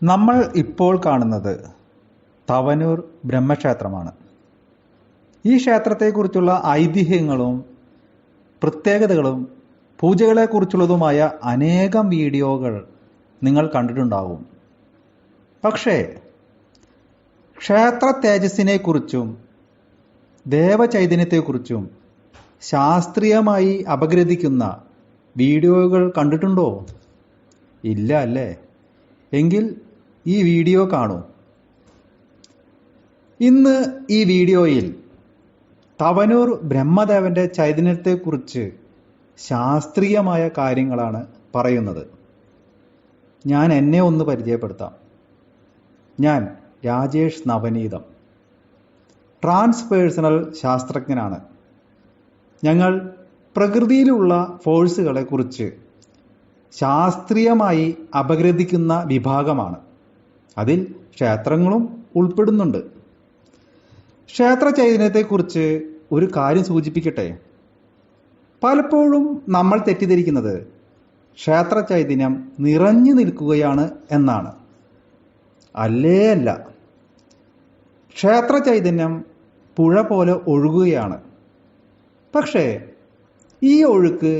നമ്മൾ ഇപ്പോൾ കാണുന്നത് തവനൂർ ബ്രഹ്മക്ഷേത്രമാണ്. ഈ ക്ഷേത്രത്തെക്കുറിച്ചുള്ള ഐതിഹ്യങ്ങളും പ്രത്യേകതകളും പൂജകളെക്കുറിച്ചുള്ളതുമായ അനേകം വീഡിയോകൾ നിങ്ങൾ കണ്ടിട്ടുണ്ടാകും. പക്ഷേ ക്ഷേത്ര തേജസ്സിനെക്കുറിച്ചും ദേവചൈതന്യത്തെക്കുറിച്ചും ശാസ്ത്രീയമായി അപഗ്രഥിക്കുന്ന വീഡിയോകൾ കണ്ടിട്ടുണ്ടോ? ഇല്ല അല്ലേ? എങ്കിൽ ഈ വീഡിയോ കാണൂ. ഇന്ന് ഈ വീഡിയോയിൽ തവനൂർ ബ്രഹ്മദേവന്റെ ചൈതന്യത്തെക്കുറിച്ച് ശാസ്ത്രീയമായ കാര്യങ്ങളാണ് പറയുന്നത്. ഞാൻ എന്നെ ഒന്ന് പരിചയപ്പെടുത്താം. ഞാൻ രാജേഷ് നവനീതം, ട്രാൻസ്പേഴ്സണൽ ശാസ്ത്രജ്ഞനാണ്. ഞങ്ങൾ പ്രകൃതിയിലുള്ള ഫോഴ്സുകളെ കുറിച്ച് ശാസ്ത്രീയമായി അപഗ്രഥിക്കുന്ന വിഭാഗമാണ്. അതിൽ ക്ഷേത്രങ്ങളും ഉൾപ്പെടുന്നുണ്ട്. ക്ഷേത്ര ചൈതന്യത്തെക്കുറിച്ച് ഒരു കാര്യം സൂചിപ്പിക്കട്ടെ. പലപ്പോഴും നമ്മൾ തെറ്റിദ്ധരിക്കുന്നത് ക്ഷേത്ര ചൈതന്യം നിറഞ്ഞു നിൽക്കുകയാണ് എന്നാണ്. അല്ലേ അല്ല. ക്ഷേത്ര ചൈതന്യം പുഴ പോലെ ഒഴുകുകയാണ്. പക്ഷേ ഈ ഒഴുക്ക്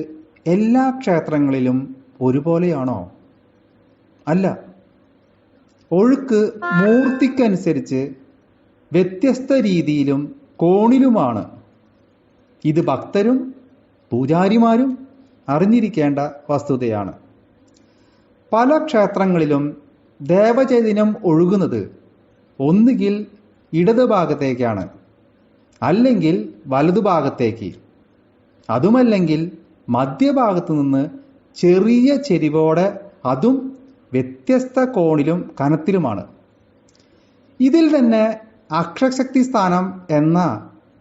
എല്ലാ ക്ഷേത്രങ്ങളിലും ഒരുപോലെയാണോ? അല്ല. ഒഴുക്ക് മൂർത്തിക്കനുസരിച്ച് വ്യത്യസ്ത രീതിയിലും കോണിലുമാണ്. ഇത് ഭക്തരും പൂജാരിമാരും അറിഞ്ഞിരിക്കേണ്ട വസ്തുതയാണ്. പല ക്ഷേത്രങ്ങളിലും ദേവചൈതന്യം ഒഴുകുന്നത് ഒന്നുകിൽ ഇടതുഭാഗത്തേക്കാണ്, അല്ലെങ്കിൽ വലതുഭാഗത്തേക്ക്, അതുമല്ലെങ്കിൽ മധ്യഭാഗത്തു നിന്ന് ചെറിയ ചെരിവോടെ, അതും വ്യത്യസ്ത കോണിലും കനത്തിലുമാണ്. ഇതിൽ തന്നെ അക്ഷശക്തി സ്ഥാനം എന്ന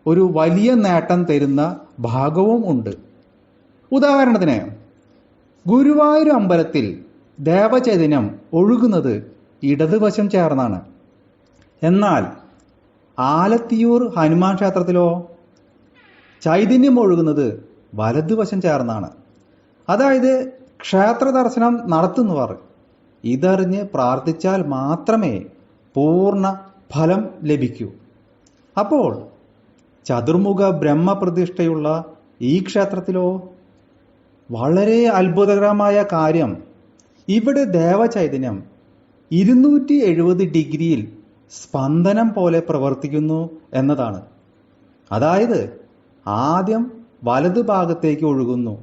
ഒരു വലിയ നേട്ടം തരുന്ന ഭാഗവും ഉണ്ട്. ഉദാഹരണത്തിന് ഗുരുവായൂർ അമ്പലത്തിൽ ദേവചൈതന്യം ഒഴുകുന്നത് ഇടതുവശം ചേർന്നാണ്. എന്നാൽ ആലത്തിയൂർ ഹനുമാൻ ക്ഷേത്രത്തിലോ ചൈതന്യം ഒഴുകുന്നത് വലതുവശം ചേർന്നാണ്. അതായത് ക്ഷേത്ര ദർശനം നടത്തുന്നവർ ഇതറിഞ്ഞ് പ്രാർത്ഥിച്ചാൽ മാത്രമേ പൂർണ്ണ ഫലം ലഭിക്കൂ. അപ്പോൾ ചതുർമുഖ ബ്രഹ്മപ്രതിഷ്ഠയുള്ള ഈ ക്ഷേത്രത്തിലോ? വളരെ അത്ഭുതകരമായ കാര്യം, ഇവിടെ ദേവചൈതന്യം 270 ഡിഗ്രിയിൽ സ്പന്ദനം പോലെ പ്രവർത്തിക്കുന്നു എന്നതാണ്. അതായത് ആദ്യം വലതു ഭാഗത്തേക്ക് ഒഴുകുന്നു,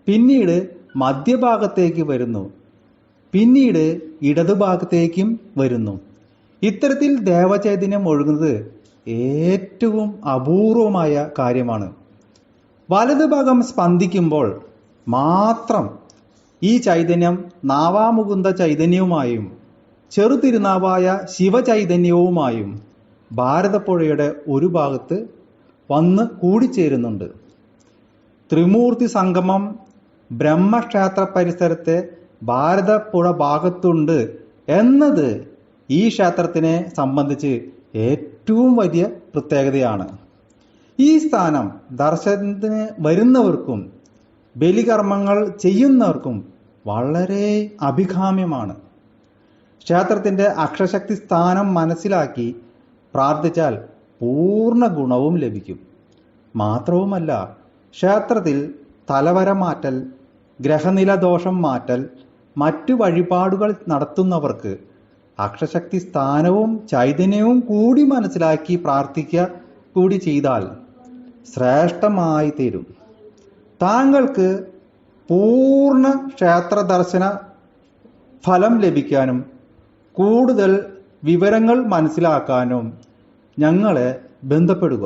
പിന്നീട് മധ്യഭാഗത്തേക്ക് വരുന്നു, പിന്നീട് ഇടതുഭാഗത്തേക്കും വരുന്നു. ഇത്തരത്തിൽ ദേവചൈതന്യം ഒഴുകുന്നത് ഏറ്റവും അപൂർവമായ കാര്യമാണ്. വലതുഭാഗം സ്പന്ദിക്കുമ്പോൾ മാത്രം ഈ ചൈതന്യം നാവാമുകുന്ദ ചൈതന്യവുമായും ചെറുതിരുനാവായ ശിവചൈതന്യവുമായും ഭാരതപ്പുഴയുടെ ഒരു ഭാഗത്ത് വന്ന് കൂടിച്ചേരുന്നുണ്ട്. ത്രിമൂർത്തി സംഗമം ബ്രഹ്മക്ഷേത്ര പരിസരത്തെ ഭാരതപ്പുഴ ഭാഗത്തുണ്ട് എന്നത് ഈ ക്ഷേത്രത്തിനെ സംബന്ധിച്ച് ഏറ്റവും വലിയ പ്രത്യേകതയാണ്. ഈ സ്ഥാനം ദർശനത്തിന് വരുന്നവർക്കും ബലികർമ്മങ്ങൾ ചെയ്യുന്നവർക്കും വളരെ അഭികാമ്യമാണ്. ക്ഷേത്രത്തിന്റെ അക്ഷശക്തി സ്ഥാനം മനസ്സിലാക്കി പ്രാർത്ഥിച്ചാൽ പൂർണ്ണ ഗുണവും ലഭിക്കും. മാത്രവുമല്ല, ക്ഷേത്രത്തിൽ തലവര മാറ്റൽ, ഗ്രഹനില ദോഷം മാറ്റൽ, മറ്റു വഴിപാടുകൾ നടത്തുന്നവർക്ക് അക്ഷശക്തി സ്ഥാനവും ചൈതന്യവും കൂടി മനസ്സിലാക്കി പ്രാർത്ഥിക്കുക കൂടി ചെയ്താൽ ശ്രേഷ്ഠമായി തീരും. താങ്കൾക്ക് പൂർണ്ണ ക്ഷേത്ര ദർശന ഫലം ലഭിക്കാനും കൂടുതൽ വിവരങ്ങൾ മനസ്സിലാക്കാനും ഞങ്ങളെ ബന്ധപ്പെടുക.